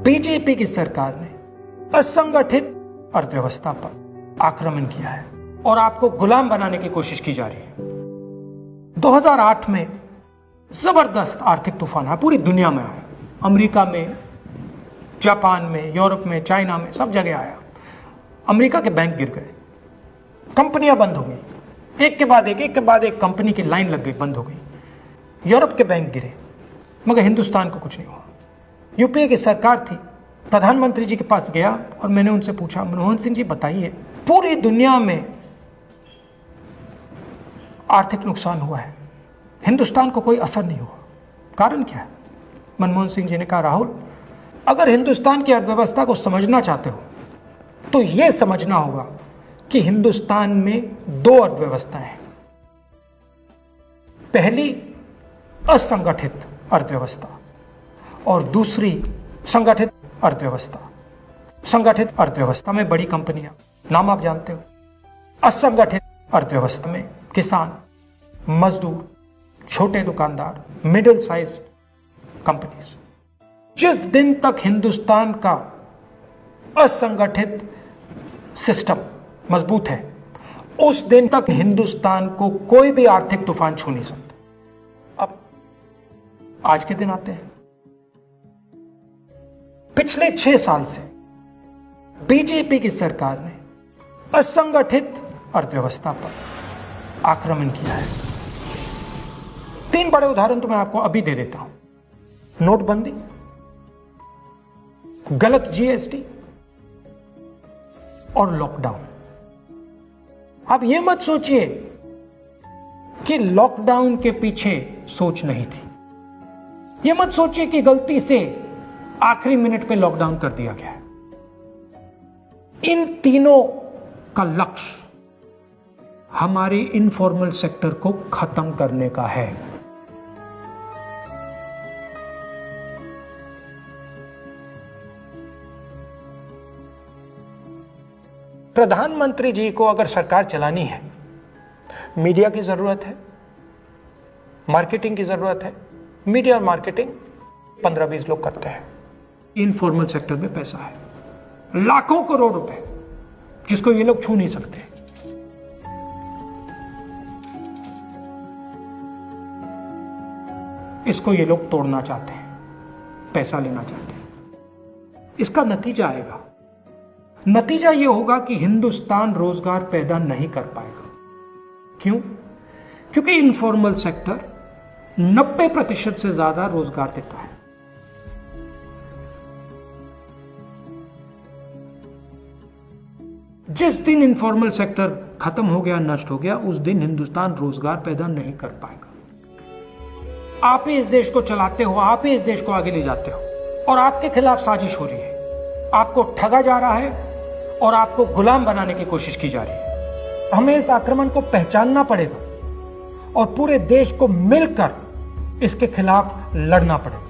BJP की सरकार ने असंगठित अर्थव्यवस्था पर आक्रमण किया है और आपको गुलाम बनाने की कोशिश की जा रही है। 2008 में जबरदस्त आर्थिक तूफान आया, पूरी दुनिया में आया, अमेरिका में, जापान में, यूरोप में, चाइना में, सब जगह आया। अमेरिका के बैंक गिर गए, कंपनियां बंद हो गई, एक के बाद एक कंपनी की लाइन लग गई, बंद हो गई। यूरोप के बैंक गिरे, मगर हिंदुस्तान को कुछ नहीं हुआ। यूपीए की सरकार थी, प्रधानमंत्री जी के पास गया और मैंने उनसे पूछा, मनमोहन सिंह जी बताइए, पूरी दुनिया में आर्थिक नुकसान हुआ है, हिंदुस्तान को कोई असर नहीं हुआ, कारण क्या है? मनमोहन सिंह जी ने कहा, राहुल, अगर हिंदुस्तान की अर्थव्यवस्था को समझना चाहते हो तो यह समझना होगा कि हिंदुस्तान में दो अर्थव्यवस्थाएं हैं। पहली असंगठित अर्थव्यवस्था और दूसरी संगठित अर्थव्यवस्था। संगठित अर्थव्यवस्था में बड़ी कंपनियां, नाम आप जानते हो। असंगठित अर्थव्यवस्था में किसान, मजदूर, छोटे दुकानदार, मिडिल साइज कंपनीज। जिस दिन तक हिंदुस्तान का असंगठित सिस्टम मजबूत है, उस दिन तक हिंदुस्तान को कोई भी आर्थिक तूफान छू नहीं सकता। अब आज के दिन आते हैं। पिछले 6 साल से बीजेपी की सरकार ने असंगठित अर्थव्यवस्था पर आक्रमण किया है। 3 बड़े उदाहरण तो मैं आपको अभी दे देता हूं। नोटबंदी, गलत जीएसटी और लॉकडाउन। आप यह मत सोचिए कि लॉकडाउन के पीछे सोच नहीं थी। यह मत सोचिए कि गलती से आखिरी मिनट पे लॉकडाउन कर दिया गया है। इन तीनों का लक्ष्य हमारे इनफॉर्मल सेक्टर को खत्म करने का है। प्रधानमंत्री जी को अगर सरकार चलानी है, मीडिया की जरूरत है, मार्केटिंग की जरूरत है। मीडिया और मार्केटिंग 15-20 लोग करते हैं। इनफॉर्मल सेक्टर में पैसा है, लाखों करोड़ रुपए, जिसको ये लोग छू नहीं सकते। इसको ये लोग तोड़ना चाहते हैं, पैसा लेना चाहते हैं। इसका नतीजा आएगा। नतीजा यह होगा कि हिंदुस्तान रोजगार पैदा नहीं कर पाएगा। क्यों? क्योंकि इनफॉर्मल सेक्टर 90% से ज्यादा रोजगार देता है। जिस दिन इनफॉर्मल सेक्टर खत्म हो गया, नष्ट हो गया, उस दिन हिंदुस्तान रोजगार पैदा नहीं कर पाएगा। आप ही इस देश को चलाते हो, आप ही इस देश को आगे ले जाते हो और आपके खिलाफ साजिश हो रही है। आपको ठगा जा रहा है और आपको गुलाम बनाने की कोशिश की जा रही है। हमें इस आक्रमण को पहचानना पड़ेगा और पूरे देश को मिलकर इसके खिलाफ लड़ना पड़ेगा।